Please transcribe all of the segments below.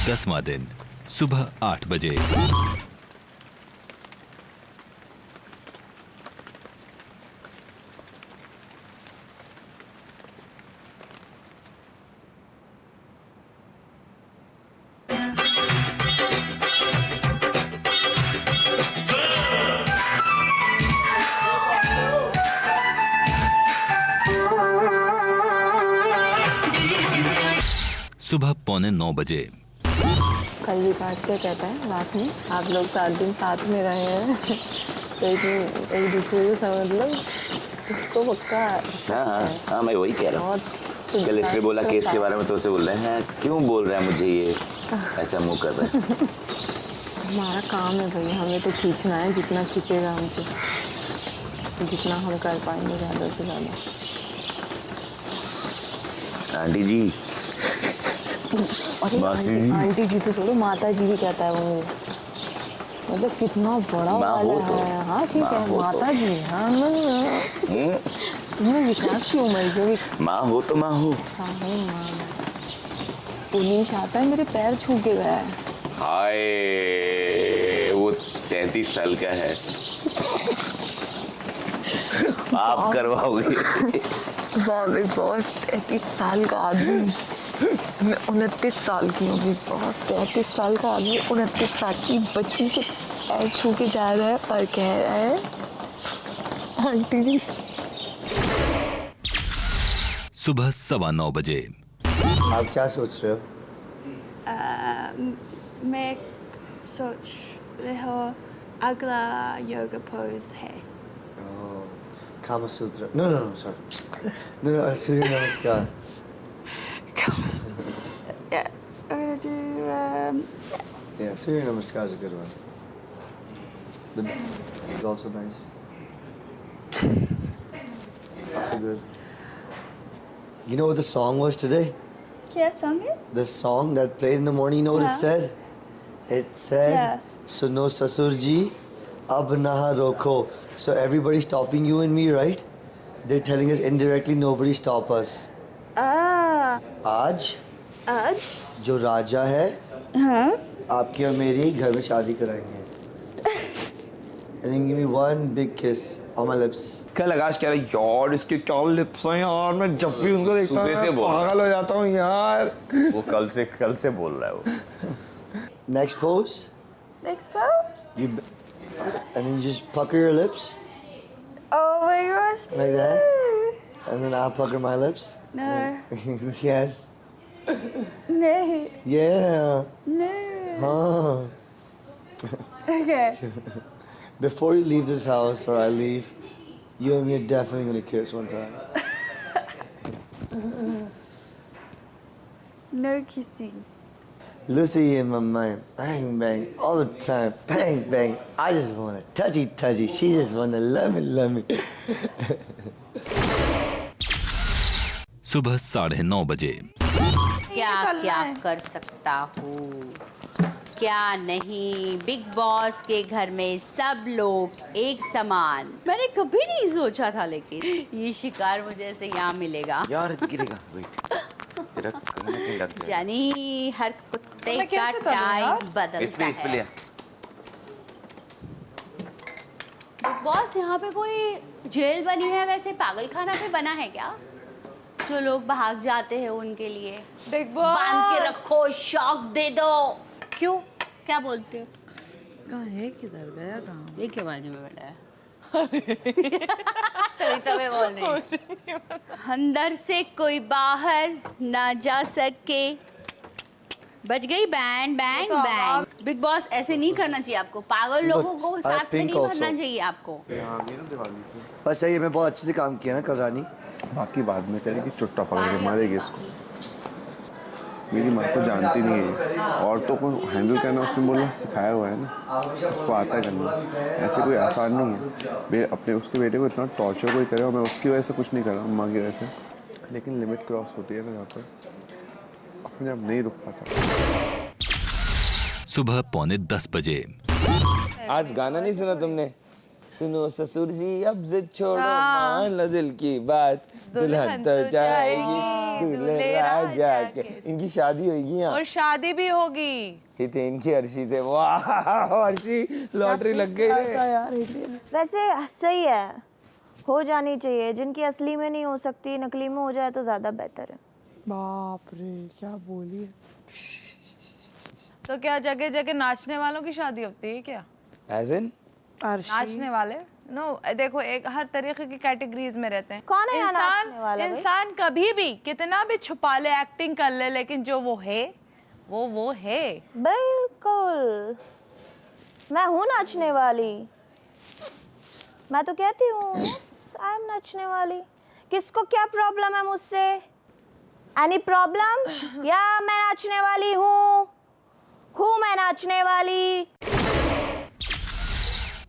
10वां दिन सुबह 8 बजे। सुबह 8:45 बजे। कल विकास क्या कहता है रात में, आप लोग 7 दिन साथ में रहे हैं तो एक दूसरे को समझ लो, उसको पक्का। हाँ मैं वही कह रहा हूँ। कल इसने बोला केस के बारे में तो उसे बोल रहे हैं क्यों बोल रहा है मुझे ये, ऐसा मुंह कर रहा है। हमारा काम है भाई, हमें तो खींचना है, जितना खींचेगा हमसे, जितना हम कर पाएंगे ज़्यादा से ज़्यादा। आंटी जी, अरे आंटी जी तो छोड़ो, माता जी भी कहता है वो मुझे, मतलब कितना बड़ा वाला है। हाँ ठीक है, माता जी। हाँ तुम्हें विकास की उम्र जो भी माँ हो तो माँ हो। हाँ माँ। पुलिस आता है मेरे पैर छू के गया है। हाय, वो 33 साल का है। आप करवाओगे? बाबे बॉस 33 साल का आदमी, मैं 29 साल की हूँ। बिग बॉस 37 साल का आदमी 29 साल की बच्ची के पैर छू के जा रहा है और कह रहा है आंटी जी। सुबह 9:15 बजे। आप क्या सोच रहे हो? मैं सोच रही हूँ अगला योगा पोज है। कामा सूत्र। No sorry. नो, सूर्य नमस्कार। Yeah, I'm gonna do. Yeah, Surya Namaskar is a good one. It's also nice. Also good. You know what the song was today? क्या song है? The song that played in the morning, you know what it said? It said, Suno Sasurji, ab naha roko. So everybody's stopping you and me, right? They're telling us indirectly, nobody stop us. आज जो राजा है, हाँ, आपकी और मेरी घर में शादी कराएंगे। And then give me one big kiss on my lips. कल आकाश कह रहा है यार इसके क्या लिप्स हैं यार, मैं जब भी उनको देखता हूँ पागल हो जाता हूँ यार। वो कल से बोल रहा है वो। Next pose. Next pose. And then you just pucker your lips. Oh my gosh. Like that. And then I'll pucker my lips. No. Yes. No. Yeah. No. Huh. Okay. Before you leave this house or I leave, you and me are definitely gonna kiss one time. No kissing. Lucy in my mind, bang bang all the time, bang bang. I just wanna touchy. She just wanna love me. सुबह 9:30 बजे। क्या कर सकता हूँ, क्या नहीं। Big boss के घर में सब लोग एक समान। मैंने कभी नहीं सोचा था लेकिन ये शिकार मुझे ऐसे यहाँ मिलेगा। यार गिरेगा, वेट। तेरा कहीं लग जाए। जानी हर कुत्ते का टाइम बदलता है। इस पे लिया। बिग बॉस यहाँ पे कोई जेल बनी है, वैसे पागल खाना पे बना है क्या? जो लोग भाग जाते हैं उनके लिए बिग बॉस बांध के रखो, शॉक दे दो। क्यों, क्या बोलते हो? कहाँ है, किधर गया, कहाँ? ये क्या बाजू में बैठा है? तो मैं बोल रही अंदर से कोई बाहर ना जा सके। बज गई band bang bang. Big boss ऐसे नहीं करना चाहिए आपको, पागल लोगों को साथ में नहीं भरना चाहिए आपको। बस ये मैं बहुत अच्छे से काम किया ना कल रानी। बाकी बाद में करेगी, चुट्टा पकड़ के मारेगी इसको। मेरी माँ तो जानती नहीं है, औरतों को हैंडल करना उसने बोला सिखाया हुआ है ना, उसको आता है करना। ऐसे कोई आसान नहीं है। अपने उसके बेटे को इतना टॉर्चर कोई करे और मैं उसकी वजह से कुछ नहीं कर रहा हूँ, माँ की वजह से। लेकिन लिमिट क्रॉस होती है ना यहाँ पर, अपने आप नहीं रुक पाता। सुबह 9:45 बजे। आज गाना नहीं सुना तुमने? सुनो ससुर जी अब जिद छोड़ो मान लो दिल की बात, दुल्हन तो जाएगी दूल्हे राजा के। इनकी शादी होगी यहाँ और शादी भी होगी हितेन की अर्शी से। वाह अर्शी लॉटरी लग गई रे। वैसे सही है, हो जानी चाहिए। जिनकी असली में नहीं हो सकती नकली में हो जाए तो ज्यादा बेहतर है। बाप रे क्या बोली। तो क्या जगह जगह नाचने वालों की शादी होती है क्या? एज इन नाचने वाले नो देखो एक हर तरीके की कैटेगरीज में रहते हैं। कौन है यहाँ नाचने वाला भाई? इंसान कभी भी कितना भी छुपा ले एक्टिंग कर ले, लेकिन जो वो है वो है। बिल्कुल, मैं हूँ नाचने वाली। मैं तो कहती हूँ आई एम नाचने वाली। किसको क्या प्रॉब्लम है मुझसे? Any problem? या मैं नाचने वाली हूँ मैं नाचने वाली।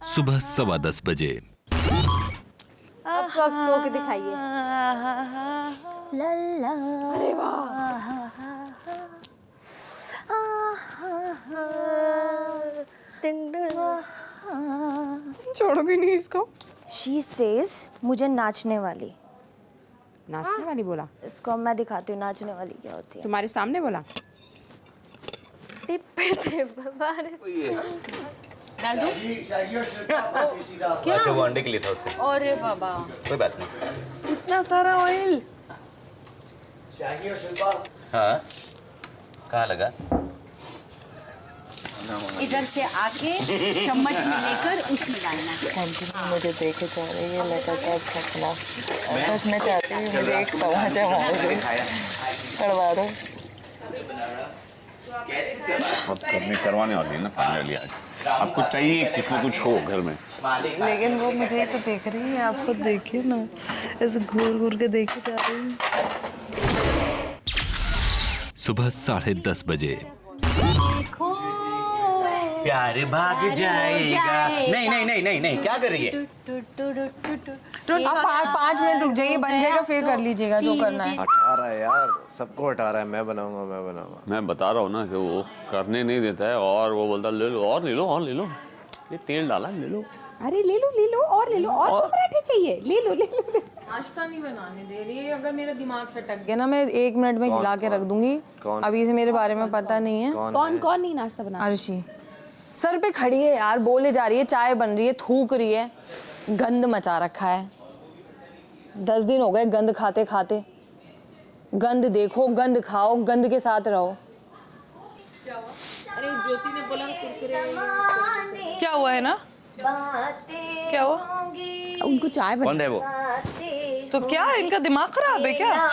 सुबह 10:15 बजे। अब तो आप सो के दिखाइए। अरे वाह, छोड़ोगी नहीं इसको? शी सेज मुझे नाचने वाली। नाचने वाली बोला? इसको मैं दिखाती हूँ नाचने वाली क्या होती है। तुम्हारे सामने बोला? डाल दो। अच्छा वो अंडे के लिए था उसका। अरे बाबा कोई बात नहीं। इतना सारा ऑयल। हाँ कहाँ लगा? इधर से आके चम्मच में लेकर उसमें डालना। मुझे देखे जा रही है लगातार थकना, बस मैं चाहती हूँ मुझे एक तमाचा मारो, करवा दो। अब करनी करवाने वाली है ना फाइनली आज। आपको चाहिए कुछ ना कुछ हो घर में। लेकिन वो मुझे तो देख रही है, आप खुद देखिए ना, ऐसे घूर घूर के देखे जा रही है। सुबह 10:30 बजे। प्यार भाग जाएगा। नहीं नहीं नहीं नहीं नहीं, क्या कर रही है? आप 5 मिनट रुक जाइए, बन जाएगा फिर कर लीजिएगा जो करना है। हटा रहा है यार, सबको हटा रहा है। मैं बनाऊंगा। मैं बता रहा हूँ ना कि वो करने नहीं देता है और वो बोलता ले लो और ले लो और ले लो, ये तेल डाला ले लो। अरे ले लो और ले लो और तो पराठे चाहिए, ले लो। नाश्ता नहीं बनाने दे रही। अगर मेरा दिमाग सटक गया ना मैं 1 मिनट में हिला के रख दूंगी। अभी से मेरे बारे में पता नहीं है। कौन नहीं नाश्ता बना? अर्शी सर पे खड़ी है यार, बोले जा रही है, चाय बन रही है, थूक रही है, गंद मचा रखा है। 10 दिन हो गए गंद खाते खाते। गंद देखो, गंद खाओ, गंद के साथ रहो। अरे ज्योति ने बोला कुरकुरे। क्या हुआ है ना? क्या हुआ? उनको चाय कौन है वो? तो क्या इनका दिमाग खराब है क्या?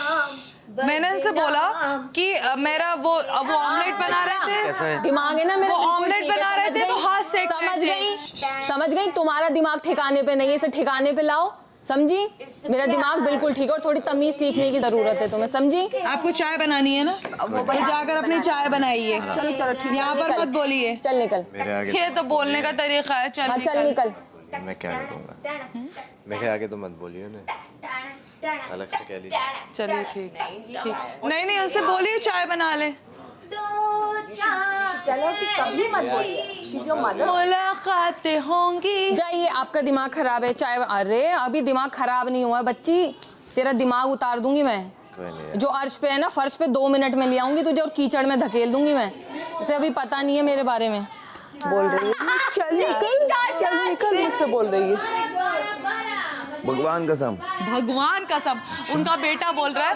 मैंने इनसे बोला कि मेरा वो ऑमलेट बना रहे थे। दिमाग है ना मेरा, वो ऑमलेट बना रहे थे तो हाथ सेक समझ गई। तुम्हारा दिमाग ठिकाने पे नहीं है, इसे ठिकाने पे लाओ, समझी? मेरा दिमाग बिल्कुल ठीक है और थोड़ी तमीज सीखने की जरूरत है तुम्हें, समझी? आपको चाय बनानी है ना, तो जाकर अपनी चाय बनाइए। चलो ठीक है, यहाँ पर मत बोलिए। चल निकल। ये तो बोलने का तरीका है। चल निकल। मैं क्या करूँगा? मेरे आगे तो मत बोलिए ना, अलग से कह लीजिए। चलिए ठीक। नहीं उनसे बोलिए चाय बना ले। चलो कि कभी मत बोलिए। She's your mother। मुलाकातें होंगी। जाइए, आपका दिमाग खराब है। चाय अरे अभी दिमाग खराब नहीं हुआ बच्ची, तेरा दिमाग उतार दूंगी मैं। जो अर्श पे है ना, फर्श पे 2 मिनट में ले आऊंगी तुझे और कीचड़ में धकेल दूंगी मैं। इसे अभी पता नहीं है मेरे बारे में। बोल रही है चल निकल मुझसे बोल रही है। भगवान कसम उनका बेटा बोल रहा है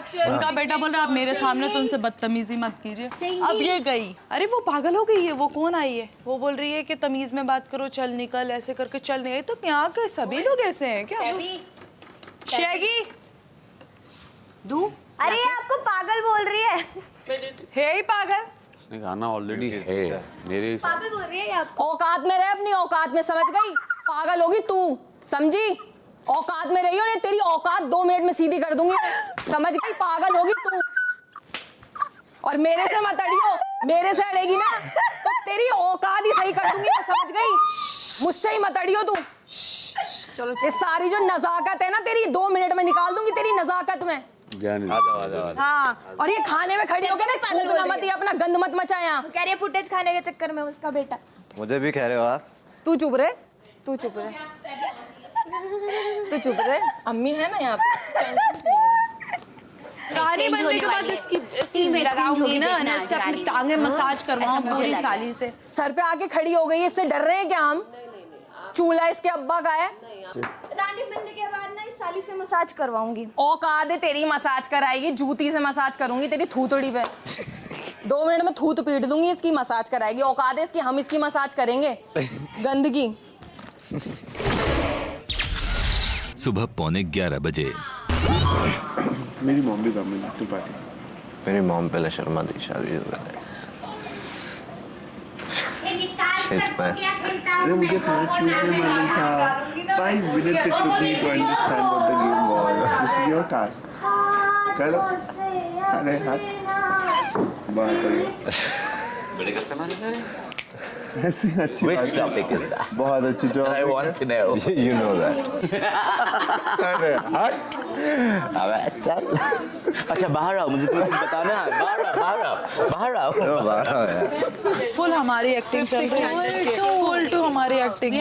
आप मेरे सामने तो उनसे बदतमीजी मत कीजिए। अब ये गई, अरे वो पागल हो गई है। वो कौन आई है? वो बोल रही है कि तमीज में बात करो, चल निकल, ऐसे करके चल नहीं। तो क्या के सभी लोग ऐसे हैं क्या? शेगी दू। अरे ये आपको पागल बोल रही है ही पागल। गाना ऑलरेडी है मेरे। पागल बोल रही है आपको। औकात में रह, अपनी औकात में, समझ गई? पागल होगी तू, समझी? औकात में रही हो, नहीं तेरी औकात 2 मिनट में सीधी कर दूंगी, समझ गई? पागल होगी तू। और मेरे से मत अड़ियो, मेरे से अड़ेगी ना तो तेरी औकात ही सही कर दूंगी, समझ गई? मुझसे ही मत अड़ियो तू। चलो ये सारी जो नजाकत है ना तेरी 2 मिनट में निकाल दूंगी तेरी नजाकत में। हाँ, और ये खाने में खड़ी होके ना थूकना मत, ये अपना गंद मत मचाया। कह रही है फुटेज खाने के चक्कर में उसका बेटा। मुझे भी कह रहे हो आप? तू चुप रहे। तो चुप रहे, अम्मी है ना यहाँ पे। रानी बनने के बाद इसकी लगाऊंगी ना, इससे अपनी टांगे मसाज करवाऊं पूरी साली से। सर पे आके खड़ी हो गई, इससे डर रहे हैं क्या हम? चूल्हा इसके अब्बा का है। रानी बनने के बाद ना इस साली से मसाज करवाऊंगी। औकात है तेरी मसाज कराएगी, जूती से मसाज करूंगी तेरी थूथड़ी पे। 2 मिनट में थूथ पीट दूंगी, इसकी मसाज कराएगी। औकात है इसकी, हम इसकी मसाज करेंगे। गंदगी। सुबह 11:15 बजे। मेरी मॉम भी कम है तो पार्टी। मेरी मॉम पहले शर्मा दी शादी से पहले। अरे मुझे 5 मिनट में मालूम था। 5 minutes it took me to understand what the game was. This is your task. चलो। अरे हाथ। बात करिए। बड़े कस्टमर आ रहे हैं। ऐसी अच्छी Which topic is that? बहुत अच्छी topic। I want to know. You know that. अरे हट। अबे चल। अच्छा बाहर आओ, मुझे तुम्हें बताना है। बाहर आओ। फुल हमारी एक्टिंग चल रही है, फुल टू हमारी acting.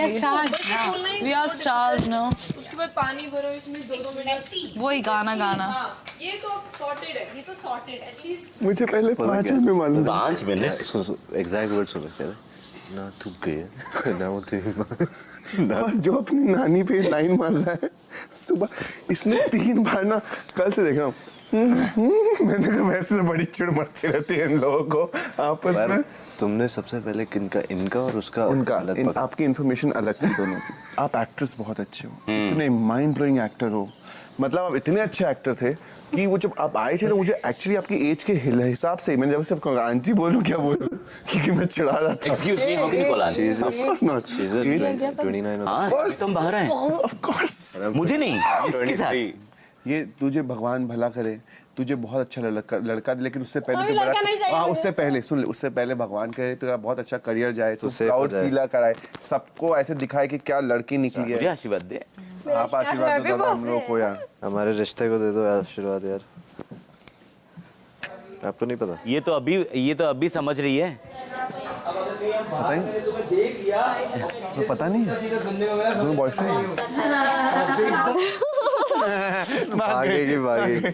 We are stars now. उसके बाद पानी भरो इसमें 2 मिनट, वही गाना गाना। ये तो सॉर्टेड है, ये तो सॉर्टेड है। मुझे पहले 5 मिनट में मालूम था। 5 मिनट। एग्जैक्ट वर्ड सुनो क्या ना तू गए ना वो तेरी माँ। और जो अपनी नानी पे लाइन मार रहा है सुबह, इसने 3 बार ना, कल से देख रहा हूँ। मैंने कहा वैसे तो बड़ी चिड़ मचती रहती है इन लोगों को आपस में। तुमने सबसे पहले किनका, इनका और उसका उनका आपकी इन्फॉर्मेशन अलग थी दोनों की। आप एक्ट्रेस बहुत अच्छे हो, इतने माइंड ब्लोइंग एक्टर हो। मतलब आप इतने अच्छे एक्टर थे कि वो जब आप आए थे तो मुझे एक्चुअली आपकी एज के हिसाब से, मैंने जब से आपको आंटी बोलूं क्या बोलूं, क्योंकि मैं चिढ़ा रहा था। Excuse me, how can you call aunty? Of course not. She's a 29 हाँ, तुम बाहर आए। Of course. मुझे नहीं, इसके साथ। ये तुझे भगवान भला करे, तुझे बहुत अच्छा लड़का, लेकिन उससे पहले कोई लड़का नहीं चाहिए हाँ, मुझे। उससे पहले सुन ले, उससे पहले भगवान करे तेरा बहुत अच्छा करियर जाए, तो safe प्राउड हो जाए। फील कराए, सबको ऐसे दिखाए कि क्या लड़की निकली मुझे है। आशीर्वाद दे। आप आशीर्वाद दो दादा हम लोगों को यार। हमारे रिश्ते को दे दो आशीर्वाद यार। आपको नहीं पता? ये तो अभी समझ रही है। पता नहीं है बॉयफ्रेंड भागेगी।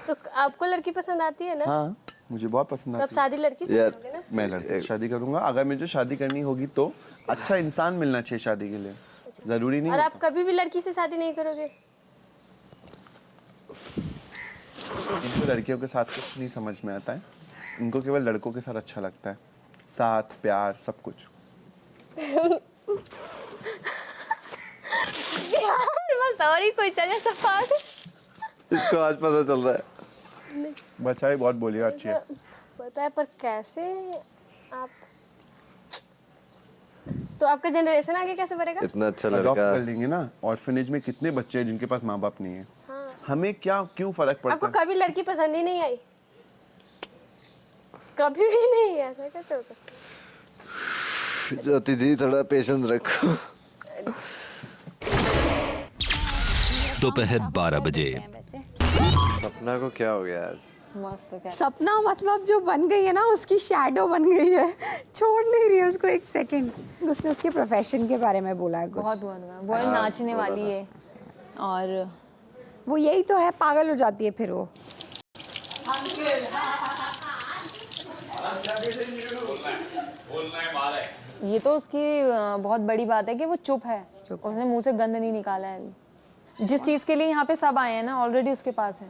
तो आपको लड़की पसंद आती है ना? हाँ मुझे बहुत पसंद तो आती अब शादी लड़की से यार, करोगे ना? मैं लड़की से शादी करूंगा। अगर मुझे शादी करनी होगी तो अच्छा इंसान मिलना चाहिए शादी के लिए, जरूरी नहीं और आप होता। कभी भी लड़की से शादी नहीं करोगे? इनको लड़कियों के साथ कुछ नहीं समझ में आता है, इनको केवल लड़कों के साथ अच्छा लगता है, साथ प्यार सब कुछ। सॉरी कोई चले सफाद। इसको आज पता चल रहा है। बच्चा ही बहुत बोलिए अच्छी है। पता है पर कैसे आप, तो आपका जनरेशन आगे कैसे बढ़ेगा? इतना अच्छा अडॉप्ट लड़का। कर लेंगे ना। ऑर्फनेज में कितने बच्चे हैं जिनके पास माँ बाप नहीं है। हाँ। हमें क्यों फर्क आपको पड़ता है? कभी लड़की पसंद ही नहीं आई? कभी भी नहीं? ऐसा कैसे हो सकता? ज्योति जी थोड़ा पेशेंस रखो। दोपहर 12 बजे। सपना को क्या हो गया आज? सपना मतलब जो बन गई है ना, उसकी शैडो बन गई है, छोड़ नहीं रही है उसको एक सेकंड। उसने उसके प्रोफेशन के बारे में बोला है कुछ। बहुत वो नाचने वाली है, और वो यही तो है, पागल हो जाती है फिर वो। ये तो उसकी बहुत बड़ी बात है कि वो चुप है, उसने मुंह से गंद नहीं निकाला है अभी। जिस चीज के लिए यहाँ पे सब आए हैं ना, ऑलरेडी उसके पास है।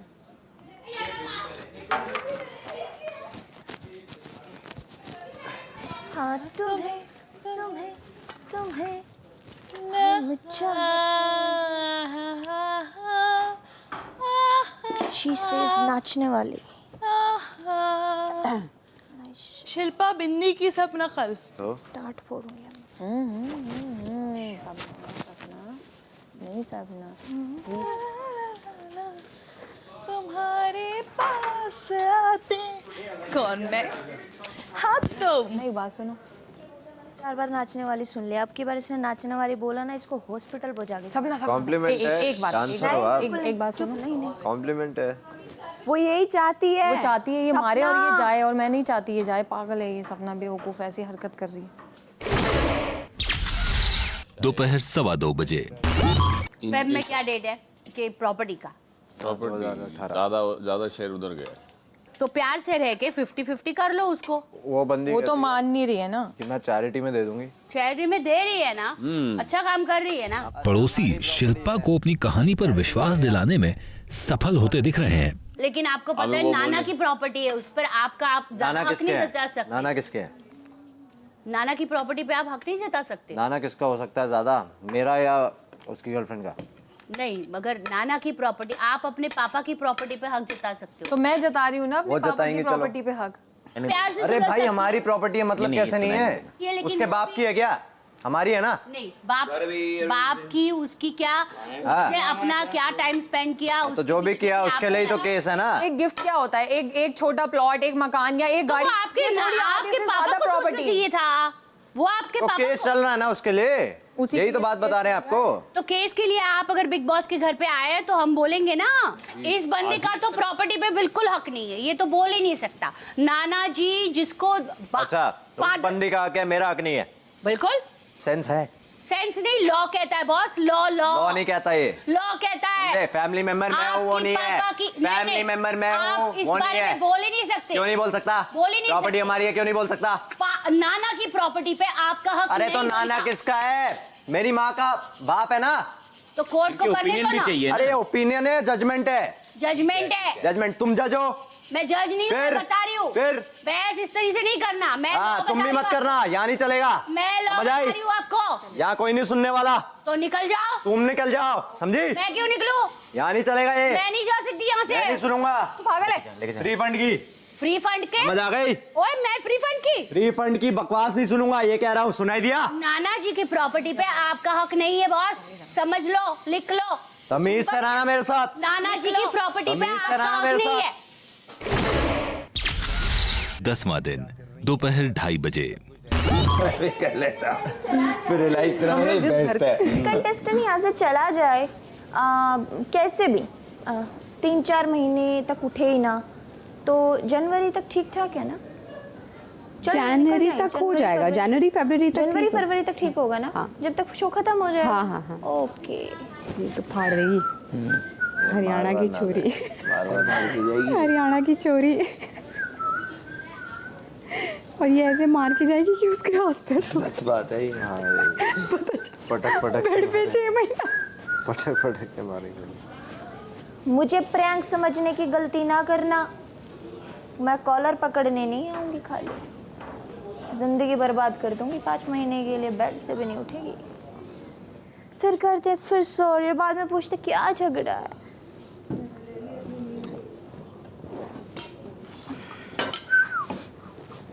हाँ तुम्हें तुम्हें तुम्हें She says नाचने वाली। शिल्पा बिंदी की सपना कल डांट फोड़ूंगी नहीं सपना तुम्हारे पास आते कौन मैं? हाँ तुम। नहीं, बात सुनो। 4 बार नाचने वाली सुन लिया, अब की बार इसने नाचने वाली बोला ना, इसको हॉस्पिटल पहुंचा के। सपना कॉम्प्लीमेंट है। एक बात एक बात सुनो। नहीं कॉम्प्लीमेंट है। वो यही चाहती है, वो चाहती है ये मारे और ये जाए, और मैं नहीं चाहती ये जाए। पागल है ये सपना, बेवकूफ, ऐसी हरकत कर रही है। दोपहर 2:15 बजे। फेब में क्या डेट है कि प्रॉपर्टी का? ज्यादा शेयर उधर गया। तो प्यार से रह के 50-50 कर लो उसको। वो बंदी वो तो मान नहीं रही है ना कि मैं चैरिटी में दे दूंगी। चैरिटी में दे रही है ना, अच्छा काम कर रही है ना। पड़ोसी शिल्पा को अपनी कहानी पर विश्वास दिलाने में सफल होते दिख रहे हैं। लेकिन आपको पता है नाना की प्रॉपर्टी है, उस पर आप ज्यादा हक नहीं जता सकते। नाना किसके है? नाना की प्रॉपर्टी पे आप हक नहीं जता सकते। नाना किसका हो सकता है ज्यादा, मेरा या उसकी गर्लफ्रेंड का? नहीं, मगर नाना की प्रॉपर्टी, आप अपने पापा की प्रॉपर्टी पे हक जता सकते हो। तो मैं जता रही हूँ ना अपने पापा की प्रॉपर्टी पे हक। प्यार से अरे भाई हमारी प्रॉपर्टी है मतलब कैसे नहीं है? उसके बाप की है क्या? हमारी है ना? नहीं, बाप की उसकी क्या, उसने अपना क्या टाइम स्पेंड किया, तो जो भी किया उसके लिए ही तो केस है ना। एक गिफ्ट क्या होता है? एक छोटा प्लॉट, एक मकान या एक गाड़ी। आपके पापा को सोचना चाहिए था, वो आपके तो पापा केस चल रहा है ना उसके लिए, यही तो बात बता रहे हैं आपको। तो केस के लिए आप अगर बिग बॉस के घर पे आए तो हम बोलेंगे ना, इस बंदे का तो प्रॉपर्टी पे बिल्कुल हक नहीं है, ये तो बोल ही नहीं सकता। नाना जी जिसको अच्छा, उस बंदी का हक है, मेरा हक नहीं है। बिल्कुल सेंस है? सेंस नहीं, लॉ कहता है बॉस, लॉ नहीं कहता, ये लॉ कहता है। फैमिली मेंबर मैं हूँ, वो नहीं है। फैमिली मेंबर मैं हूँ, वो नहीं है। बोल ही नहीं सकते। क्यों नहीं बोल सकता? बोल ही नहीं सकते। प्रॉपर्टी हमारी है, क्यों नहीं बोल सकता? नाना की प्रॉपर्टी पे आपका हक अरे तो नाना किसका है? मेरी माँ का बाप है ना। तो कोर्ट को करने दो ना। अरे ओपिनियन है, जजमेंट है। जजमेंट है, जजमेंट। तुम जज हो? मैं जज नहीं हूँ, मैं बता रही हूँ। फिर बहस इस तरीके से नहीं करना। मैं तुम भी मत करना, यहाँ नहीं चलेगा। मैं लॉ बता रही हूँ आपको। यहाँ कोई नहीं सुनने वाला। तो निकल जाओ। तुम निकल जाओ, समझी? मैं क्यों निकलूं? यहाँ नहीं चलेगा ये। मैं नहीं जा सकती यहाँ से। मैं नहीं सुनूंगा। पागल है। रिफंड की। फ्री फंड के? समझ आ गई? ओए मैं फ्री फंड की? रिफंड की बकवास नहीं सुनूंगा, ये कह रहा हूँ, सुनाई दिया? नाना जी की प्रॉपर्टी पे आपका हक नहीं है बॉस, समझ लो, लिख लो। तमीज से रहना मेरे साथ। नाना जी की प्रॉपर्टी पे आपका हक नहीं है। 10वां दिन दोपहर 2:30 बजे। कर लेता फिर रियलाइज करा मैंने बेस्ट है। कंटेस्टेंट यहाँ से चला जाए कैसे भी 3-4 महीने तक उठे ही ना, तो जनवरी तक ठीक ठाक है ना? जनवरी तक हो जाएगा, जनवरी फरवरी तक ठीक होगा ना? हाँ। जब तक शो खत्म हो जाएगा। हाँ। ओके। ये तो फाड़ रही हरियाणा की छोरी, हरियाणा की चोरी। और ये ऐसे मार के जाएगी कि उसके हाथ पैर। सच बात है। पटक बेड पे 6 महीना पटक के मारेंगे। मुझे प्रैंक समझने की गलती ना करना, मैं कॉलर पकड़ने नहीं आऊंगी, खाली जिंदगी बर्बाद कर दूंगी। 5 महीने के लिए बेड से भी नहीं उठेगी। फिर करते, फिर सॉरी, बाद में पूछते क्या झगड़ा है।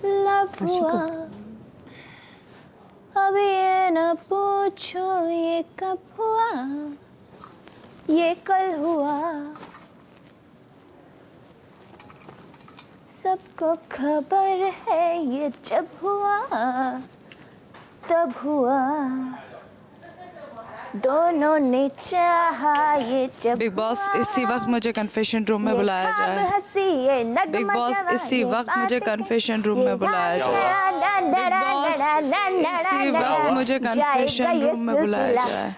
लव हुआ, अब ये न पूछो ये कब हुआ, ये कल हुआ। सबको खबर है ये जब हुआ तब हुआ, दोनों ने चाहा ये जब। बिग बॉस इसी वक्त मुझे कन्फेशन रूम में बुलाया जाए। बिग बॉस इसी वक्त मुझे कन्फेशन रूम में बुलाया जाए। बिग बॉस इसी वक्त मुझे कन्फेशन रूम में बुलाया जाए।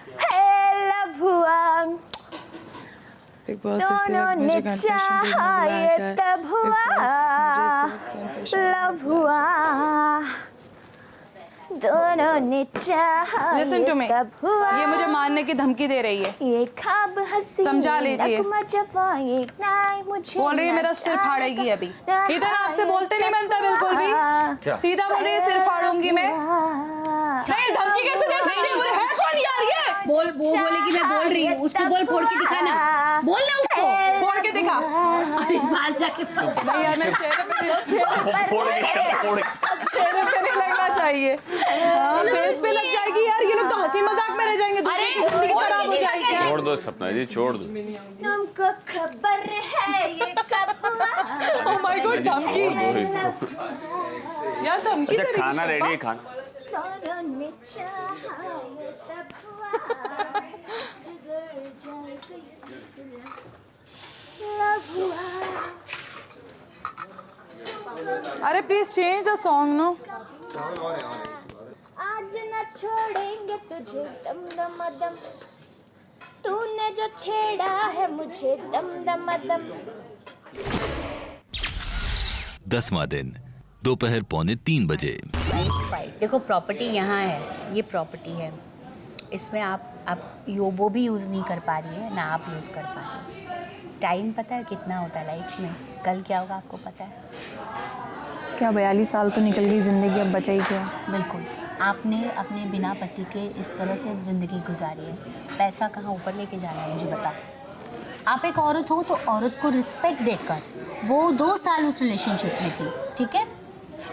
लव हुआ, बिग बॉस इसी वक्त मुझे कन्फेशन रूम में बुलाया जाए। तब हुआ लव हुआ, दोनों ने चाहा Listen to me. तब हुआ। ये मुझे मारने की धमकी दे रही है। ये ख्वाब हंसी समझा लीजिए। बोल रही है मेरा सिर फाड़ेगी अभी। इधर आपसे बोलते नहीं बनता बिल्कुल भी। सीधा बोल रही है सिर फाड़ूंगी मैं। नहीं, धमकी कैसे दे सकती है? मुझे है कौन यार ये? वो बोलेगी मैं बोल रही हूँ, उसको बोल, फोड़ के दिखा ना, बोल ना उसको, फोड़ के दिखा। अरे बात जाके नहीं यार, मैं चेहरे पे नहीं लगना चाहिए। फेस पे लग जाएगी यार, ये लोग तो हंसी मजाक में रह जाएंगे, दूसरे की जिंदगी खराब हो जाएगी। छोड़ दो सपना जी, छोड़ दो। तुमको खबर है ये कब हुआ। ओह माय गॉड, धमकी यार, धमकी। अच्छा खाना रेडी है, खाना। दोनों ने चाहा ये तब हुआ, जिगर जाए तो ये सिलसिला लव हुआ। अरे please change the song no. आज न छोड़ेंगे तुझे दम दम दम, तूने जो छेड़ा है मुझे दम दम दम। 10वां दिन दोपहर 2:45 देखो प्रॉपर्टी यहाँ है, ये प्रॉपर्टी है, इसमें आप वो भी यूज़ नहीं कर पा रही है ना आप यूज़ कर पा रही है। टाइम पता है कितना होता है लाइफ में, कल क्या होगा आपको पता है? क्या 42 साल तो निकल गई ज़िंदगी, अब बचा ही क्या? बिल्कुल, आपने अपने बिना पति के इस तरह से ज़िंदगी गुजारी है, पैसा कहाँ ऊपर लेके जाना है मुझे बता। आप एक औरत हो तो औरत को रिस्पेक्ट देकर, वो 2 साल उस रिलेशनशिप में थी, ठीक है?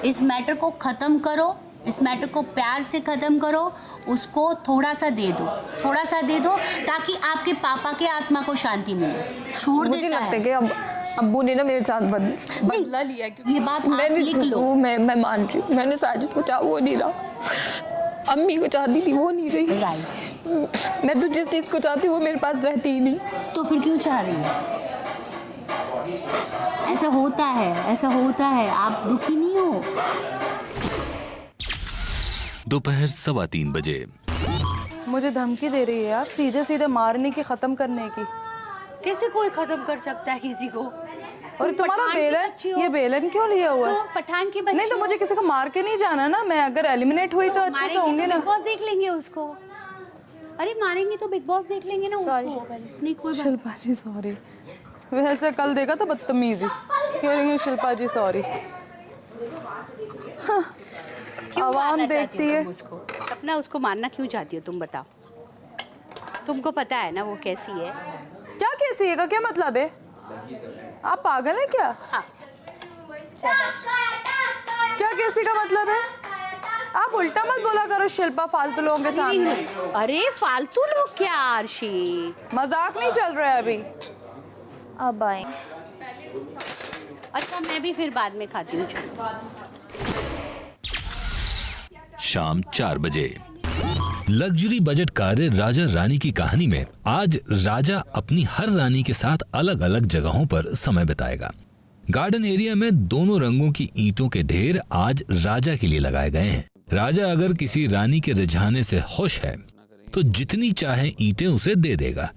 इस मैटर को ख़त्म करो, इस मैटर को प्यार से ख़त्म करो, उसको थोड़ा सा दे दो ताकि आपके पापा के आत्मा को शांति मिले। छोड़ मुझे लगता है कि अब अब्बू ने ना मेरे साथ बदला लिया, क्योंकि ये बात आप लिख लो। मैं मान रही हूँ, मैंने साजिद को चाहा वो नहीं रहा, अम्मी को चाहती थी वो नहीं रही। राइट। मैं तो जिस चीज़ को चाहती वो मेरे पास रहती ही नहीं, तो फिर क्यों चाह रही है? ऐसा होता है, आप दुखी नहीं हो। दोपहर 2:15 मुझे धमकी दे रही है यार, सीधे सीधे मारने की, खत्म करने की। कैसे कोई खत्म कर सकता है किसी को? और तुम्हारा बेलन, ये बेलन क्यों लिया हुआ है? तो पठान की बच्ची नहीं तो मुझे किसी को मार के नहीं जाना ना, मैं अगर एलिमिनेट हुई तो अच्छे से होंगे ना। बिग बॉस देख लेंगे उसको। अरे मारेंगे तो बिग बॉस देख लेंगे ना उसको। नहीं कोई बात। शिल्पा जी सॉरी, वैसे कल देखा था बदतमीजी, कह रही हूँ शिल्पा जी सॉरी। आवाम देखती है उसको। सपना उसको मारना क्यों चाहती हो तुम बताओ? तुमको पता है ना वो कैसी है। क्या कैसी है का क्या मतलब है? आप पागल है क्या? हाँ। क्या कैसी का मतलब है? आप उल्टा मत बोला करो शिल्पा फालतू लोगों के सामने। अरे फालतू लोग क्या आरशी, मजाक नहीं चल रहा है अभी। अब आए। अच्छा मैं भी फिर बाद में खाती हूँ। शाम 4 बजे luxury budget car Raja Rani की कहानी में आज राजा अपनी हर रानी के साथ अलग अलग जगहों पर समय बिताएगा। गार्डन एरिया में दोनों रंगों की ईंटों के ढेर आज राजा के लिए लगाए गए हैं। राजा अगर किसी रानी के रिझाने से खुश है तो जितनी चाहे ईंटें उसे दे देगा।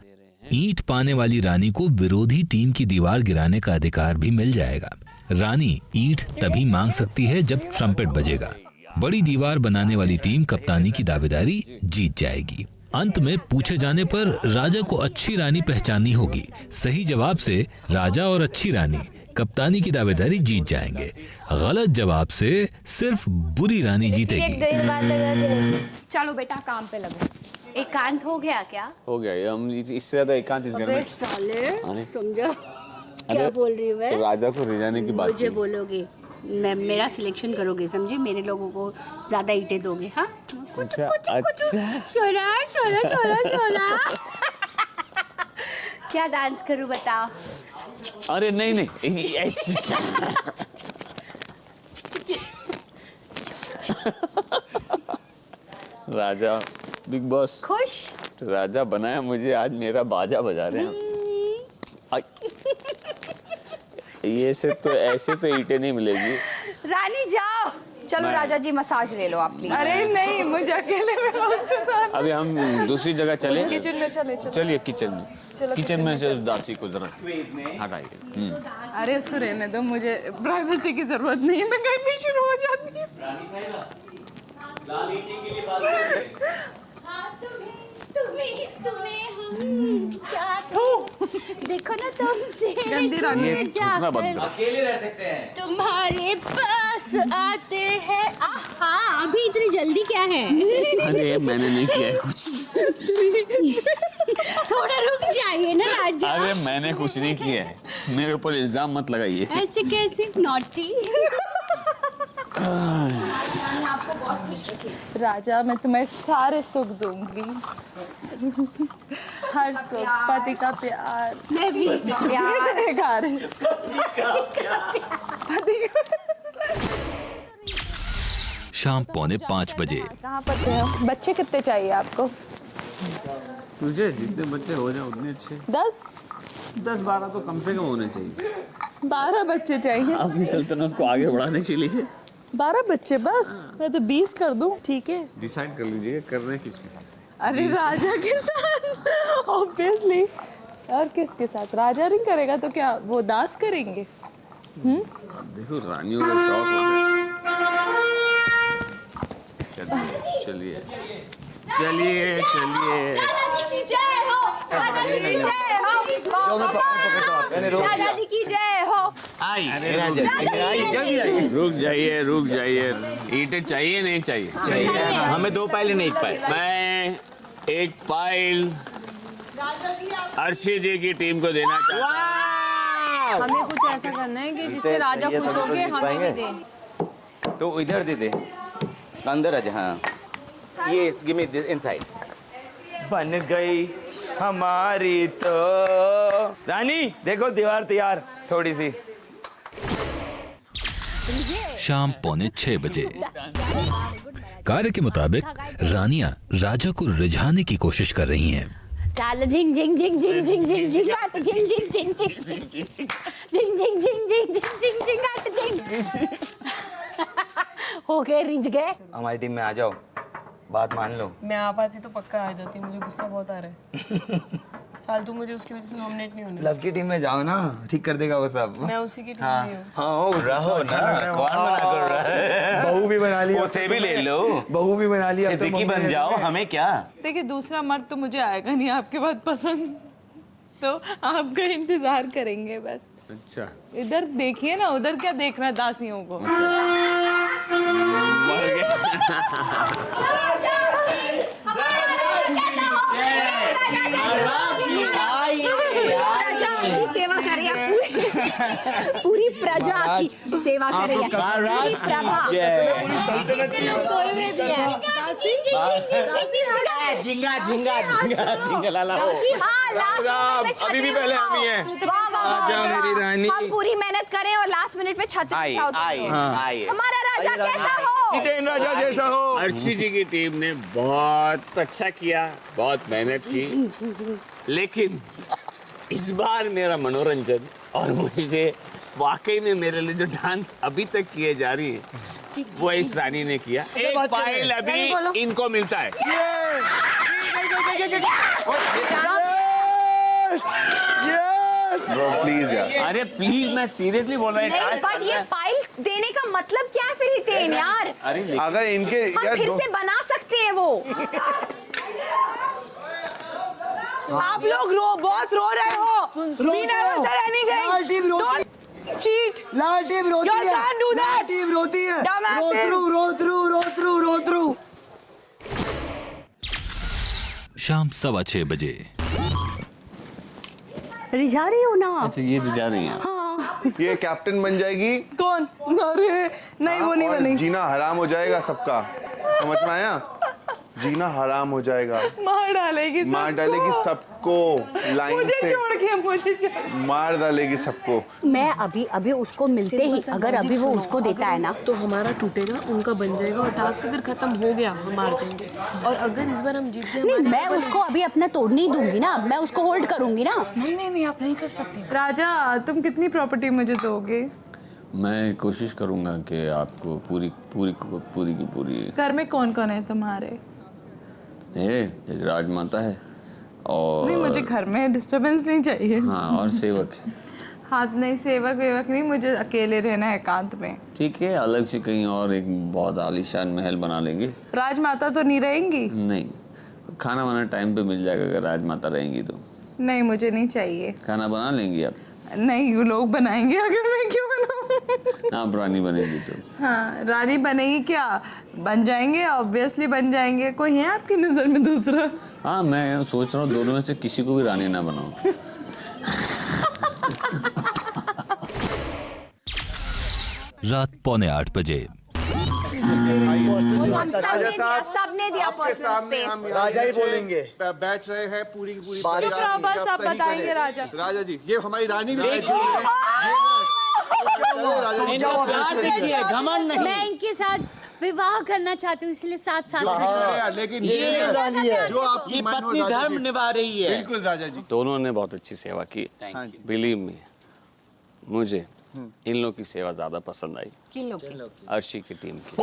ईंट पाने वाली रानी को विरोधी टीम की दीवार गिराने का अधिकार भी मिल जाएगा। रानी ईंट तभी मांग सकती है जब ट्रम्पेट बजेगा। बड़ी दीवार बनाने वाली टीम कप्तानी की दावेदारी जीत जाएगी। अंत में पूछे जाने पर राजा को अच्छी रानी पहचाननी होगी। सही जवाब से राजा और अच्छी रानी कप्तानी की दावेदारी जीत जाएंगे। गलत जवाब से सिर्फ बुरी रानी जीतेगी। चलो बेटा काम पे लगो। एकांत हो गया क्या? हो गया ये, हम इससे ज्यादा एकांत इस घर में। साले समझो क्या बोल रही हूँ मैं? राजा को रिझाने की बात मुझे बोलोगे, मैं मेरा सिलेक्शन करोगे, समझे? मेरे लोगों को ज्यादा ईंटें दोगे। हाँ कुछ शोला क्या डांस करूं बताओ? अरे नहीं राजा बिग बॉस खुश राजा बनाया मुझे, आज मेरा बाजा बजा रहे हैं। ये से तो ऐसे तो ईंटें नहीं मिलेगी। रानी जाओ, चलो राजा जी मसाज ले लो आप प्लीज। अरे नहीं, मुझे अकेले में उसके साथ। अभी हम दूसरी जगह चले। किचन में चलिए किचन में से दासी को जरा हटाइए। अरे उसको रहने दो, मुझे प्राइवेसी की जरूरत नहीं है, मैं कहीं भी शुरू हो जाती हूँ। देखो ना तुमसे अकेले रह सकते हैं। तुम्हारे पास आते हैं। हाँ अभी इतनी जल्दी क्या है? अरे मैंने नहीं किया है कुछ। थोड़ा रुक जाइए ना राजा। अरे मैंने कुछ नहीं किया है, मेरे ऊपर इल्जाम मत लगाइए। ऐसे कैसे नॉटी? राजा मैं तुम्हें सारे सुख दूंगी, हर सुख, पति का प्यार। मैं भी प्यार। शाम 4:45 बजे कहाँ पर थे हो? बच्चे कितने चाहिए आपको? तुझे जितने बच्चे हो जाए उतने अच्छे। 10-12 तो कम से कम होने चाहिए। 12 बच्चे चाहिए अपनी सल्तनत को आगे बढ़ाने के लिए। 12 बच्चे बस? मैं तो 20 कर दूं, ठीक है? डिसाइड कर लीजिए करना है किसके साथ। अरे राजा के साथ ऑब्वियसली। और किसके साथ? राजा नहीं करेगा तो क्या वो दास करेंगे? अब देखो रानियों का शौक होता है। चलिए चलिए चलिए। दादाजी की जय हो, दादाजी की जय हो, दादाजी की जय हो। रुक जाइए। ईंटें चाहिए नहीं चाहिए? हमें 2 पाइल नहीं 1 पाइल। मैं 1 पाइल अर्शी जी की टीम को देना चाहता हूँ। हमें कुछ ऐसा करना है कि जिससे राजा खुश हो के हमें भी दे। तो इधर दे दे, अंदर आजा। हाँ ये गिव मी इनसाइड। बन गई हमारी तो रानी। देखो दीवार तैयार थोड़ी सी। शाम 5:45 बजे। कार्य के मुताबिक रानियां राजा को रिझाने की कोशिश कर रही हैं। चल जिंग जिंग जिंग जिंग जिंग जिंग जिंग हट जिंग जिंग जिंग जिंग जिंग जिंग जिंग जिंग जिंग जिंग जिंग हट जिंग। हो गए रिझ गए। हमारी टीम में आ जाओ, बात मान लो। मैं आ पाती तो पक्का आ जाती, मुझे गुस्सा बहुत आ रहा है। फालतू मुझे उसकी वजह से नॉमिनेट नहीं होना। लव की टीम में जाओ ना, ठीक कर देगा वो सब। मैं उसी की टीम में हूँ। हाँ रहो ना, कौन मना कर रहा है? बहू भी बना लिया, उसे भी ले लो। बहू भी बना लिया, सिद्दीकी बन जाओ, हमें क्या। देखिए दूसरा मर्द तो मुझे आएगा नहीं आपके बाद पसंद, तो आपका इंतजार करेंगे बस। अच्छा इधर देखिए ना, उधर क्या देख रहा है दासियों को। की सेवा करेगा, पूरी प्रजा की सेवा करेगा, पूरी प्रभा। कितने लोग सोए हुए भी हैं। झिंगा झिंगा झिंगा झिंगा लाला। अभी भी पहले हम ही हैं। आजा मेरी रानी। हम पूरी मेहनत करें और लास्ट मिनट पे छत पे आइए। हमारा राजा कैसा हो? जितेंद्र राजा जैसा हो। अर्शी जी की टीम ने बहुत अच्छा किया, बहुत मेहनत की, लेकिन इस बार मेरा मनोरंजन और मुझे वाकई में मेरे लिए जो डांस अभी तक किए जा रही है वो इस रानी ने किया। 1 पाइल अभी इनको मिलता है। प्लीज यार। अरे प्लीज, मैं सीरियसली बोल रहा नहीं, बट ये पाइल देने का मतलब क्या है फिर हितेन यार? अगर इनके हम फिर से बना सकते हैं वो। आप लोग बहुत रो रहे हो। लाल टीम रोती है। चीट। लाल टीम रोती है। लाल टीम रोती है। रो थ्रू। शाम 6:15 बजे। रिझा रही हो ना? अच्छा ये रिझा रही है। हाँ। ये कैप्टन बन जाएगी। कौन? अरे नहीं, वो नहीं बनेगी। जीना हराम हो जाएगा सबका, समझ में आया? जीना हराम हो जाएगा। मार डालेगी सबको लाइन मुझे से छोड़ के मार डालेगी सबको। मैं अभी उसको मिलते ही अगर अभी वो उसको देता है ना तो हमारा टूटेगा, उनका बन जाएगा, और टास्क अगर खत्म हो गया हम हार जाएंगे। और अगर इस बार हम जीत गए, नहीं, मैं उसको अभी अपना तोड़ नहीं दूंगी ना, मैं उसको होल्ड करूंगी ना। नहीं आप नहीं कर सकते। राजा तुम कितनी प्रॉपर्टी मुझे दोगे? मैं कोशिश करूंगा कि आपको पूरी की पूरी। घर में कौन कौन है तुम्हारे? एक राजमाता है और नहीं, मुझे घर में डिस्टरबेंस नहीं चाहिए। हाँ, और सेवक है। हाथ नहीं, सेवक वेवक नहीं, मुझे अकेले रहना है एकांत में। ठीक है, अलग से कहीं और एक बहुत आलीशान महल बना लेंगे। राजमाता तो नहीं रहेंगी? नहीं, खाना वाना टाइम पे मिल जाएगा अगर राजमाता रहेंगी तो। नहीं मुझे नहीं चाहिए। खाना बना लेंगी आप? नहीं, वो लोग बनाएंगे, अगर मैं क्यों बनाऊं? आप रानी बनेगी तो? हाँ, रानी बनेगी क्या? बन जाएंगे, ऑब्वियसली बन जाएंगे। कोई है आपकी नजर में दूसरा? हाँ, मैं सोच रहा हूँ दोनों में से किसी को भी रानी ना बनाऊं। रात 7:45 बजे। सबने दिया पर्सनल स्पेस। राजा ही बोलेंगे। बैठ रहे हैं पूरी की पूरी बस आप बताएंगे राजा। राजा जी, ये हमारी रानी भी घमंड नहीं। मैं इनके साथ विवाह करना चाहती हूँ, इसलिए साथ लेकिन ये रानी है जो आपकी पत्नी धर्म निभा रही है। बिल्कुल राजा जी, दोनों ने बहुत अच्छी सेवा की। बिलीव मी, मुझे इन लोग की सेवा ज्यादा पसंद आई। किन लोग की? अर्शी की टीम की।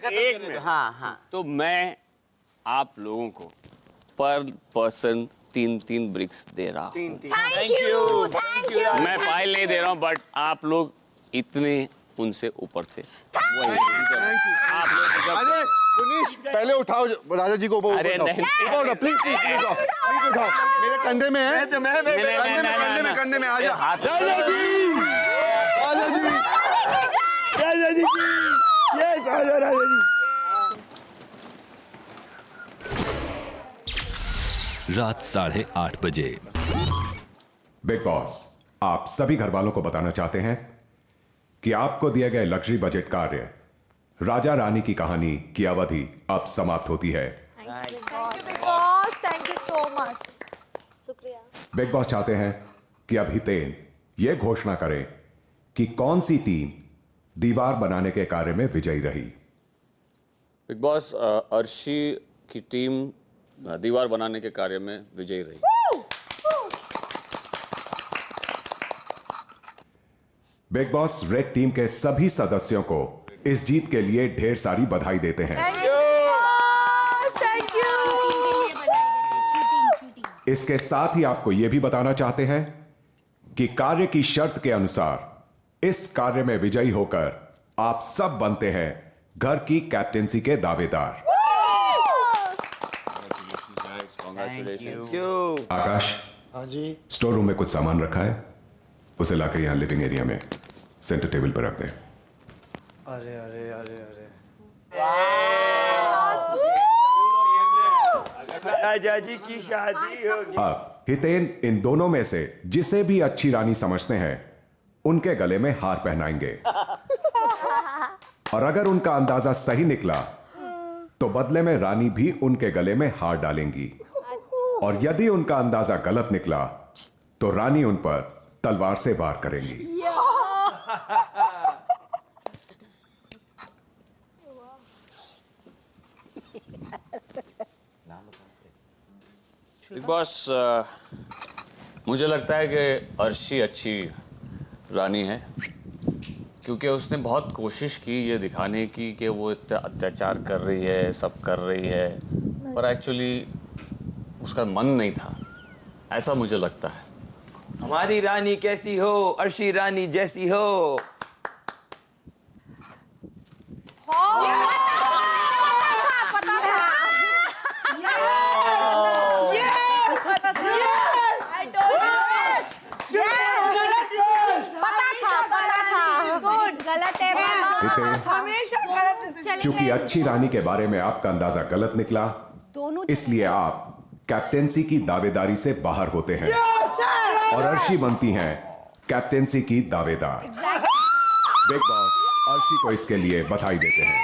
एक मिनट। हाँ। तो मैं आप लोगों को पर पर्सन 3-3 ब्रिक्स दे रहा हूँ। Thank you. मैं फाइल नहीं दे रहा हूँ, बट आप लोग इतने उनसे ऊपर थे। आप लोग अरे मुनीश, पहले उठाओ राजा जी को ऊपर। अरे नहीं, उठाओ प्लीज उठाओ। मेरे कंधे में है, कंधे में आ जा। राजा जी, यस आजा राजा जी। रात 8:30 बजे। बिग बॉस, आप सभी घर वालों को बताना चाहते हैं कि आपको दिए गए लग्जरी बजट कार्य राजा रानी की कहानी की अवधि अब समाप्त होती है। Thank you so much. शुक्रिया। बिग बॉस चाहते हैं कि अब हितेन यह घोषणा करें कि कौन सी टीम दीवार बनाने के कार्य में विजयी रही। बिग बॉस, अर्शी की टीम दीवार बनाने के कार्य में विजयी रही। बिग बॉस रेड टीम के सभी सदस्यों को इस जीत के लिए ढेर सारी बधाई देते हैं। Thank you. इसके साथ ही आपको यह भी बताना चाहते हैं कि कार्य की शर्त के अनुसार इस कार्य में विजयी होकर आप सब बनते हैं घर की कैप्टेंसी के दावेदार। आकाश, हाँ जी। स्टोर रूम में कुछ सामान रखा है, उसे लाकर यहां लिविंग एरिया में सेंटर टेबल पर रख दें। अरे अरे अरे अरे राजा जी की शादी होगी। अब हितेन इन दोनों में से जिसे भी अच्छी रानी समझते हैं उनके गले में हार पहनाएंगे, और अगर उनका अंदाजा सही निकला तो बदले में रानी भी उनके गले में हार डालेंगी, और यदि उनका अंदाजा गलत निकला तो रानी उन पर तलवार से वार करेंगी। बिग बॉस, मुझे लगता है कि अर्शी अच्छी रानी है, क्योंकि उसने बहुत कोशिश की ये दिखाने की कि वो इतना अत्याचार कर रही है, सब कर रही है, पर एक्चुअली उसका मन नहीं था, ऐसा मुझे लगता है। हमारी रानी कैसी हो, अर्शी रानी जैसी हो। चूंकि अच्छी रानी के बारे में आपका अंदाजा गलत निकला, इसलिए आप कैप्टेंसी की दावेदारी से बाहर होते हैं और अर्शी बनती हैं कैप्टेंसी की दावेदार। बिग बॉस अर्शी को इसके लिए बधाई देते हैं।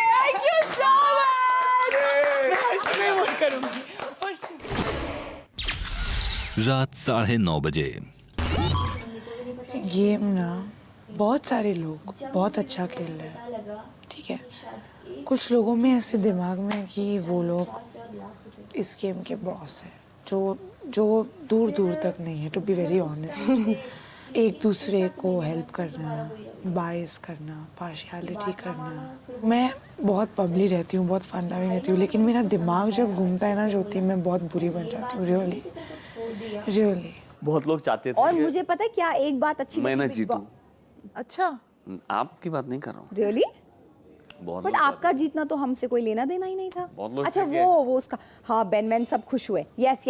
रात 9:30 बजे। गेम ना बहुत सारे लोग बहुत अच्छा खेल रहे हैं, ठीक है। कुछ लोगों में ऐसे दिमाग में कि वो लोग इस गेम के बॉस हैं, जो दूर दूर तक नहीं है, टू बी वेरी ऑनेस्ट। एक दूसरे को हेल्प करना, बायस करना, पार्शियलिटी करना। मैं बहुत पबली रहती हूँ, बहुत फन लविंग रहती हूँ, लेकिन मेरा दिमाग जब घूमता है ना ज्योति, मैं बहुत बुरी बन जाती हूँ। रियली बहुत लोग चाहते थे और मुझे पता है क्या एक बात अच्छी मैं ना जीतूं। अच्छा, आपकी बात नहीं कर रहा हूँ। रियली बहुत बट लोग आपका जीतना तो हमसे कोई लेना देना ही नहीं था। बहुत लोग अच्छा, थे कि- वो उसका, हाँ, बेन सब खुश हुए। यस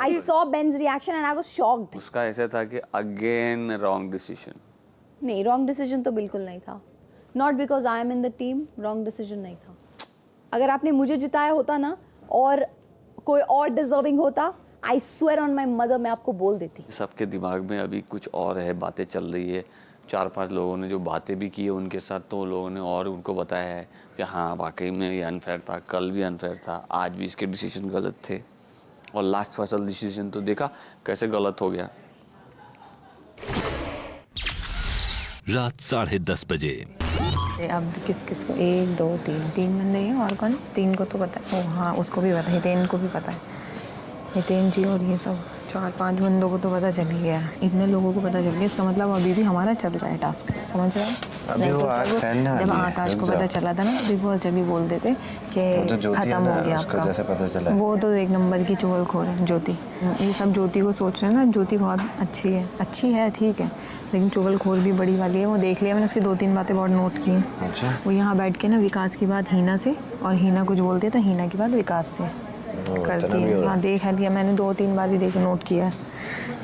आई सॉ बेन्स reaction and I was shocked. उसका ऐसा था कि अगेन रॉन्ग डिसीजन। नहीं, रॉन्ग डिसीजन तो बिल्कुल नहीं था। Not because I am in the team, wrong decision नहीं था। अगर आपने मुझे जिताया होता ना और कोई और डिजर्विंग होता, I swear on my mother, मैं आपको बोल देती। सबके दिमाग में अभी कुछ और है, बातें चल रही है। 4-5 लोगों ने जो बातें भी की है उनके साथ, तो लोगों ने और उनको बताया है कि हाँ वाकई में ये अनफेयर था, कल भी अनफेयर था, आज भी इसके डिसीजन गलत थे, और लास्ट फाइनल डिसीजन तो देखा कैसे गलत हो गया। रात 10:30 बजे। अब किस किस को 1 2 3 बंदे हैं और कौन 3 को तो पता है। हाँ उसको भी पता है, हितेन को भी पता है, हितेन जी और ये सब 4-5 बंदों को तो पता चल ही गया। इतने लोगों को पता चल गया, इसका मतलब अभी भी हमारा चल रहा है टास्क, समझ रहे हो? नहीं तो जब आकाश को पता चला था ना बिग बॉस जब भी बोल देते कि खत्म हो गया आपका, जैसे पता चला वो तो एक नंबर की चुगलखोर है ज्योति। ये सब ज्योति को सोच रहे हैं ना, ज्योति बहुत अच्छी है ठीक है, लेकिन चुगलखोर भी बड़ी वाली है। वो देख लिया मैंने, उसकी 2-3 बातें बहुत नोट की। अच्छा। वो यहाँ बैठ के ना विकास की बात हीना से, और हीना कुछ बोलती है तो हीना की बात विकास से करती है। हाँ देख लिया मैंने, 2-3 बार ही देख नोट किया है।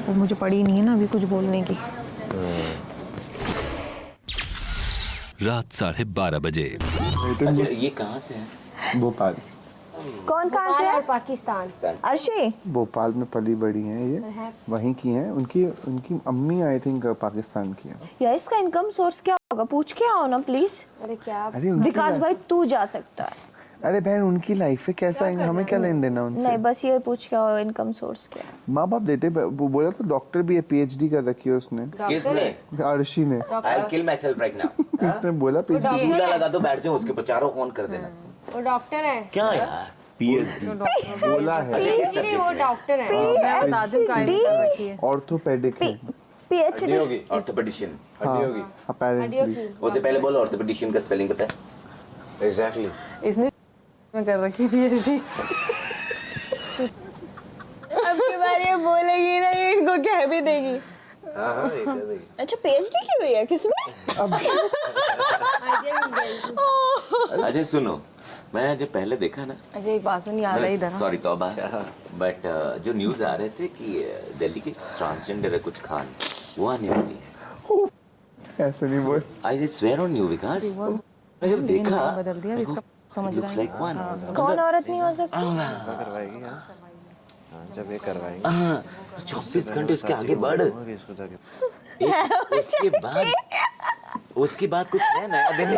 और मुझे पड़ी नहीं है ना अभी कुछ बोलने की। रात 12:30 बजे। अच्छा ये कहाँ से है? भोपाल। कौन कहाँ से है? पाकिस्तान। अर्शी भोपाल में पली बड़ी हैं ये, वहीं की हैं। उनकी अम्मी आई थिंक पाकिस्तान की है। यार इसका इनकम सोर्स क्या होगा, पूछ के आओ ना प्लीज। अरे क्या? अरे विकास भाई तू जा सकता है। अरे बहन उनकी लाइफ है, कैसा हमें क्या लेन देना उनसे? नहीं बस ये पूछ के आओ इनकम सोर्स क्या है। माँ बाप देते, वो बोला तो डॉक्टर भी है, PhD कर रखी है उसने। किसने? अर्शी ने। I'll kill myself right now. इसने बोला PhD। झूला लगा दो, बैठ जाओ उसके ऊपर, चारों ऑन कर देना। वो डॉक्टर है। क्या यार? PhD बोला है। नहीं वो डॉक्टर है। मैं बता दूं क्या कर रखी है। ऑर्थोपेडिक है। हड्डी होगी, ऑर्थोपेडिशियन। हड्डी होगी। अपेरेंटली। उससे पहले बोलो ऑर्थोपेडिशियन का स्पेलिंग पता है? एग्जैक्टली। इसने कर रखी PhD। अब की बार ये बोलेगी ना, ये इनको कह भी देगी। हाँ ये कर देगी। अच्छा PhD की हुई है किसमें? अजय सुनो, मैं जब पहले देखा ना, अजय एक बात नहीं आ रहा इधर। सॉरी तौबा, बट जो न्यूज आ रहे थे कि दिल्ली के ट्रांसजेंडर है कुछ खान, वो आने वाली है। ऐसे नहीं बोल। आई स्वेयर ऑन यू विकास, मैं जब देखा बदल दिया इसका, समझ looks like one. कौन औरत नहीं हो सकती? करवाएगी हाँ, जब ये करवाएगी 24 घंटे उसके आगे बढ़। उसके बाद कुछ है नया दिन।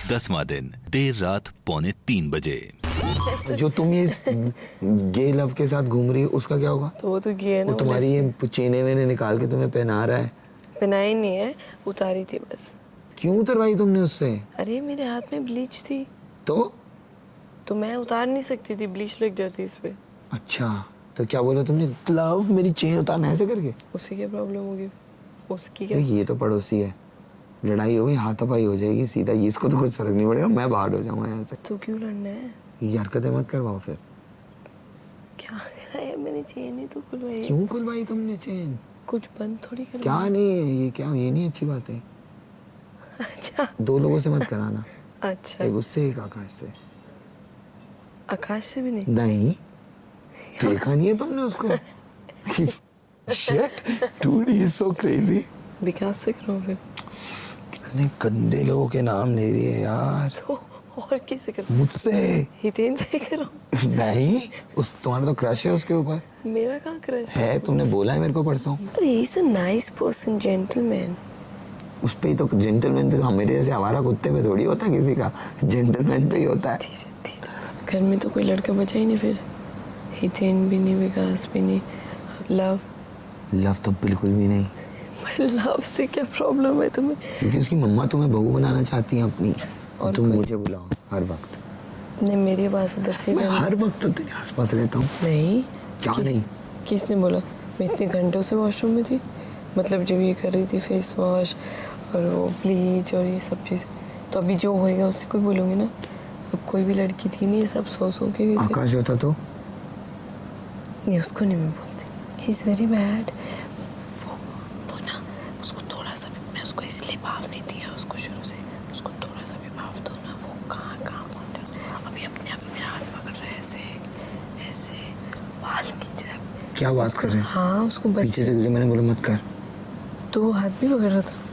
10वां दिन देर रात 2:45 बजे। जो तुम ये गे लव के साथ घूम रही हो उसका क्या होगा? तो वो तो गे है ना, वो तुम्हारी ये चेने वेने निकाल के तुम्हें पहना रहा है। पहनाई नहीं है, उतारी थी बस। क्यों उतरवाई तुमने उससे? अरे मेरे हाथ में ब्लीच थी तो मैं उतार नहीं सकती थी, ब्लीच लग जाती इस पे। अच्छा तो क्या बोला तुमने? लव मेरी चेन उतारना ऐसे करके? उसकी क्या प्रॉब्लम होगी? उसकी तो क्या? ये तो पड़ोसी है, लड़ाई हो गई हाथापाई हो जाएगी सीधा, इसको तो कुछ फर्क नहीं पड़ेगा, मैं बाहर हो जाऊंगा यहाँ से। तो क्यों लड़ना है? ये हरकतें मत करवाओ फिर। क्या कराया मैंने? चेन ही तो खुलवाई। क्यों खुलवाई तुमने चेन? कुछ बंद थोड़ी कर। क्या नहीं है ये, क्या ये नहीं अच्छी बात है। अच्छा 2 लोगों से मत कराना। अच्छा एक उससे एक आकाश से। आकाश से भी नहीं? नहीं देखा नहीं है तुमने उसको? Shit, dude, he's so crazy. विकास से करो फिर। कितने गंदे लोगों के नाम ले रही है यार। तो और किसे करो? मुझसे। हितेन से करो। नहीं उस तुम्हारा तो क्रश है उसके ऊपर। मेरा कहाँ क्रश है? तुमने बोला है मेरे को परसों। he is a nice person, gentleman. उस पे ही तो जेंटलमैन पे तो हमारे जैसे आवारा कुत्ते पे थोड़ी होता किसी का, जेंटलमैन पे ही होता है। धीरे घर में तो कोई लड़का बचा ही नहीं फिर। हितेन भी नहीं, विकास भी नहीं, लव तो बिल्कुल भी नहीं। लव से क्या प्रॉब्लम है तुम्हें? क्योंकि उसकी मम्मा तुम्हें बहू बनाना चाहती है अपनी, और तुम मुझे बुलाओ हर वक्त। नहीं मेरी आवाज उधर से। मैं हर वक्त तो तेरे आसपास रहता हूँ। नहीं क्या नहीं? किसने बोला? मैं इतने घंटों से वॉशरूम में थी, मतलब जब ये कर रही थी फेस वॉश और वो ब्लीच और ये सब चीज़, तो अभी जो होएगा उससे कोई बोलूँगी ना। अब कोई भी लड़की थी नहीं, सब सो के गई थी। आकाश होता तो? नहीं उसको नहीं मैं बोलती, ही इज़ वेरी बैड। वो ना उसको थोड़ा सा भी, मैं उसको इसलिए भाव नहीं दिया उसको शुरू से, उसको थोड़ा सा भी भाव दो ना, वो कहाँ पहुँच जाए। अभी अपने आप मेरा हाथ पकड़ रहा है ऐसे ऐसे, बाल खींच रहा है। क्या बात कर रहे हैं? हाँ उसको पीछे से तुझे मैंने बोला मत कर। तो हाथ भी पकड़ रहा था।